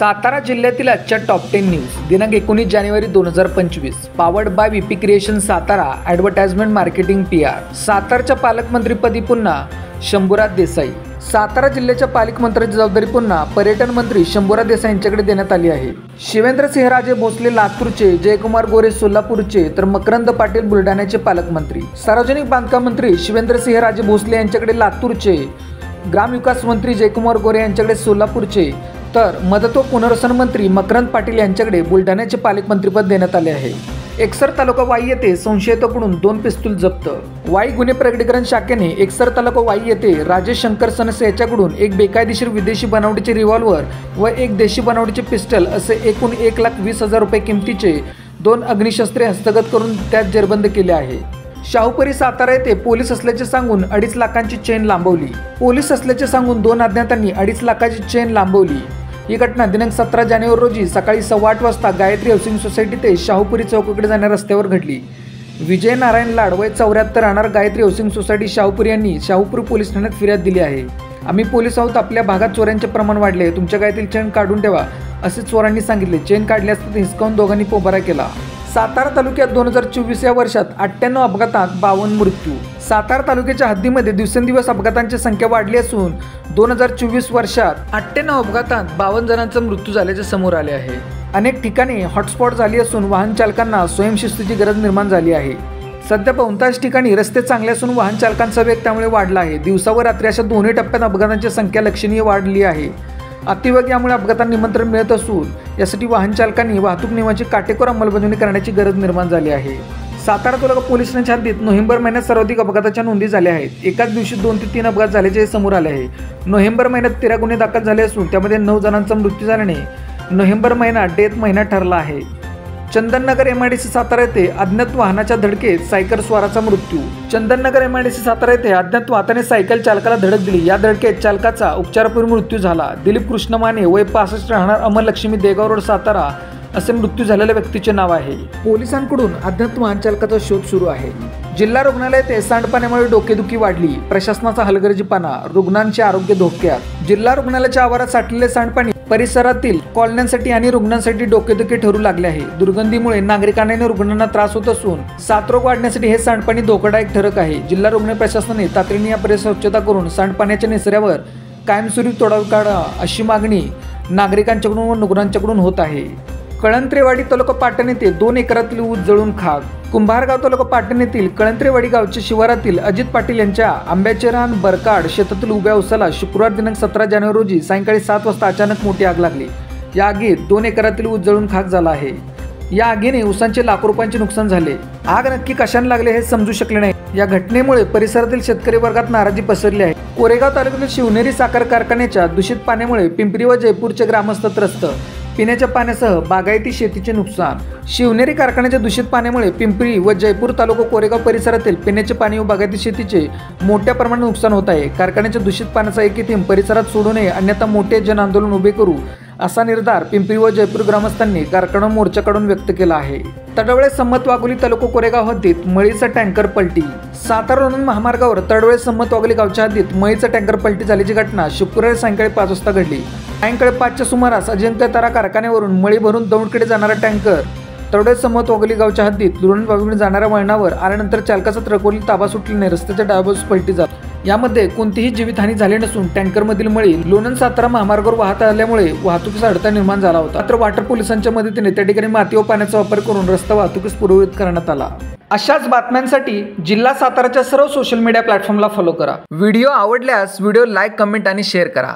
सातारा जिल्ह्यातील आजच्या top 10 news दिनांक 19 जानेवारी 2025 powered by VP creation Satara advertisement marketing PR। सातारच्या पालकमंत्रीपदी पुन्हा शंभूराज देसाई। सातारा जिल्ह्याच्या पालकमंत्र्याची जबाबदारी पुन्हा पर्यटन मंत्री शंभूराज देसाई यांच्याकडे देण्यात आली आहे। शिवेंद्रसिंहराजे भोसले लातूरचे, जयकुमार गोरे सोलापूरचे तर मकरंद पाटील बुलढाण्याचे पालकमंत्री। सार्वजनिक बांधकाम मंत्री शिवेंद्रसिंहराजे भोसले यांच्याकडे लातूरचे, ग्रामविकास मंत्री जयकुमार गोरे यांच्याकडे सोलापूरचे तर मदत व पुनर्वसन मंत्री मकरंद पाटील यांच्याकडे बुलढाण्याचे पालकमंत्रीपद देण्यात आले आहे। एकसर तालुका वाई येथे संशयिताकडून 2 पिस्तूल जप्त। वाई गुन्हे प्रकटीकरण शाखेने एकसर तालुका वाई येथे राजेश शंकर सनसे याच्याकडून एक बेकायदेशीर विदेशी बनावटीचे रिव्हॉल्वर व एक देशी बनावटीचे पिस्टल असे एकूण 1,20,000 रुपये किमतीचे 2 अग्निशस्त्रे हस्तगत करून त्यात जेरबंद केले आहे। शाहूपुरी सातारा येथे पोलीस असल्याचे सांगून 2.5 लाखांची चेन लांबवली। पोलीस असल्याचे सांगून 2 अज्ञातांनी 2.5 लाखाची चेन लांबवली। ही घटना दिनांक 17 जानेवारी रोजी सकाळी 8:15 वाजता गायत्री हाऊसिंग सोसायटी ते शाहूपुरी चौकाकडे जाणाऱ्या रस्त्यावर घडली। विजय नारायण लाड वय 74 राहणार गायत्री हाऊसिंग सोसायटी शाहूपुरी यांनी शाहूपुरी पोलीस ठाण्यात फिर्याद दिली आहे। आम्ही पोलीस आहोत, आपल्या भागात चोऱ्यांचे प्रमाण वाढले, तुमच्या गायतील चेन काढून ठेवा असे चोरांनी सांगितले। चेन काढली असता हिसकावून दोघांनी पोबारा केला। सातारा तालुक्यात 2024 या वर्षात 98 अपघातात 52 मृत्यू। सातारा तालुक्याच्या हद्दीमध्ये दिवसेंदिवस अपघातांची संख्या वाढली असून 2024 वर्षात 98 अपघातात 52 जणांचा मृत्यू झाल्याचे समोर आले आहे। अनेक ठिकाणी हॉटस्पॉट झाली असून वाहन चालकांना स्वयंशिस्तीची गरज निर्माण झाली आहे। सध्या बहुतांश ठिकाणी रस्ते चांगले असून वाहन चालकांचा वेग त्यामुळे वाढला आहे। दिवसा व रात्री अशा दोन्ही टप्प्यात अपघातांची संख्या लक्षणीय वाढली आहे। अतिवेग यामुळे अपघातांना निमंत्रण मिळत असून यासाठी वाहन चालकांनी वाहतूक नियमांची काटेकोर अंमलबजावणी करण्याची गरज निर्माण झाली आहे। सातारा तालुका पोलीस ठाण्याच्या हद्दीत नोव्हेंबर महिन्यात सर्वाधिक अपघाताच्या नोंदी झाल्या आहेत। एकाच दिवशी 2 ते 3 अपघात झाल्याचे समोर आले आहे। नोव्हेंबर महिन्यात 13 गुन्हे दाखल झाले असून त्यामध्ये 9 जणांचा मृत्यू झाल्याने नोव्हेंबर महिना डेथ महिना ठरला आहे। चंदननगर MIDC सातारा येथे अज्ञात वाहनाच्या धडकेत सायकल स्वाराचा मृत्यू। चंदननगर MIDC सातारा येथे अज्ञात वाहनाने सायकल चालकाला धडक दिली। या धडकेत चालकाचा उपचारापूर्वी मृत्यू झाला। दिलीप कृष्ण माने वय 65 राहणार अमरलक्ष्मी देगाव रोड सातारा असे मृत्यू झालेल्या व्यक्तीचे नाव आहे। पोलिसांकडून अज्ञात वाहन चालकाचा शोध सुरू आहे। जिल्हा रुग्णालय येथे सांडपाण्यामुळे डोकेदुखी वाढली, प्रशासनाचा हलगर्जीपणा, रुग्णांचे आरोग्य धोक्यात। जिल्हा रुग्णालयाच्या आवारात साठलेले सांडपाणी परिसरातील कॉलन्यांसाठी आणि रुग्णांसाठी डोकेदुखी ठरू लागले आहे। दुर्गंधीमुळे नागरिकांना आणि रुग्णांना त्रास होत असून साथरोग वाढण्यासाठी हे सांडपाणी धोकादायक ठरत आहे। जिल्हा रुग्णालय प्रशासनाने तातडीने या परिसर स्वच्छता करून सांडपाण्याच्या निचऱ्यावर कायमस्वरूपी तोडगा काढा अशी मागणी नागरिकांच्याकडून व रुग्णांच्याकडून होत आहे। कळंत्रेवाडी तालुका पाटण येथे 2 एकरातील ऊस जळून खाक। कुंभारगाव तालुका पाटण येथील कळंत्रेवाडी गावच्या शिवारातील अजित पाटील यांच्या आंब्याचे रान बरकाड शेतातील उभ्या ऊसाला शुक्रवार दिनांक 17 जानेवारी रोजी सायंकाळी 7 वाजता अचानक मोठी आग लागली। या आगीत 2 एकरातील ऊस जळून खाक झाला आहे। या आगीने ऊसांचे लाखो रुपयांचे नुकसान झाले। आग नक्की कशाने लागले हे समजू शकले नाही। या घटनेमुळे परिसरातील शेतकरी वर्गात नाराजी पसरली आहे। कोरेगाव तालुक्यातील शिवनेरी साखर कारखान्याच्या दूषित पाण्यामुळे पिंपरी व जयपूरचे ग्रामस्थ त्रस्त। पिण्याच्या पाण्यासह बागायती शेतीचे नुकसान। शिवनेरी कारखान्याच्या दूषित पाण्यामुळे पिंपरी व जयपूर तालुका कोरेगाव परिसरातील पिण्याचे पाणी व बागायती शेतीचे मोठ्या प्रमाणात नुकसान होत आहे। कारखान्याच्या दूषित पाण्याचा एक थेंब परिसरात सोडू नये अन्यथा मोठे जन आंदोलन उभे करू असा निर्धार पिंपरी व जयपूर ग्रामस्थांनी कारखाना मोर्चा काढून व्यक्त केला आहे। तडवळे सम्मत वाघोली तालुका कोरेगाव हद्दीत मळीचा टँकर पलटी। सातारा लोणंद महामार्गावर तडवळे सम्मत वाघोली गावच्या हद्दीत मळीचा टँकर पलटी झाल्याची घटना शुक्रवारी सायंकाळी 5 वाजता घडली। सायंकाळी 5च्या सुमारास अजिंक्य तारा कारखान्यावरून मळी भरून दौंडकडे जाणारा टँकर तडवळे सम्मत वाघोली गावच्या हद्दीत लोणंद वाघोली जाणाऱ्या वळणावर आल्यानंतर चालकाचा ट्रकवरील ताबा सुटल्याने रस्त्याच्या डाव्या बाजूस पलटी झाली। यामध्ये कोणतीही जीवितहानी झाली नसून टँकरमधील मळी लोणंद सातारा महामार्गावर वाहत आल्यामुळे वाहतुकीचा अडथळा निर्माण झाला होता। मात्र वॉटर पोलिसांच्या मदतीने त्या ठिकाणी माती व पाण्याचा वापर करून रस्ता वाहतुकीस पूर्ववत करण्यात आला। अशाच बातम्यांसाठी जिल्हा साताराच्या सर्व सोशल मीडिया प्लॅटफॉर्मला फॉलो करा। व्हिडिओ आवडल्यास व्हिडिओ लाईक, कमेंट आणि शेअर करा।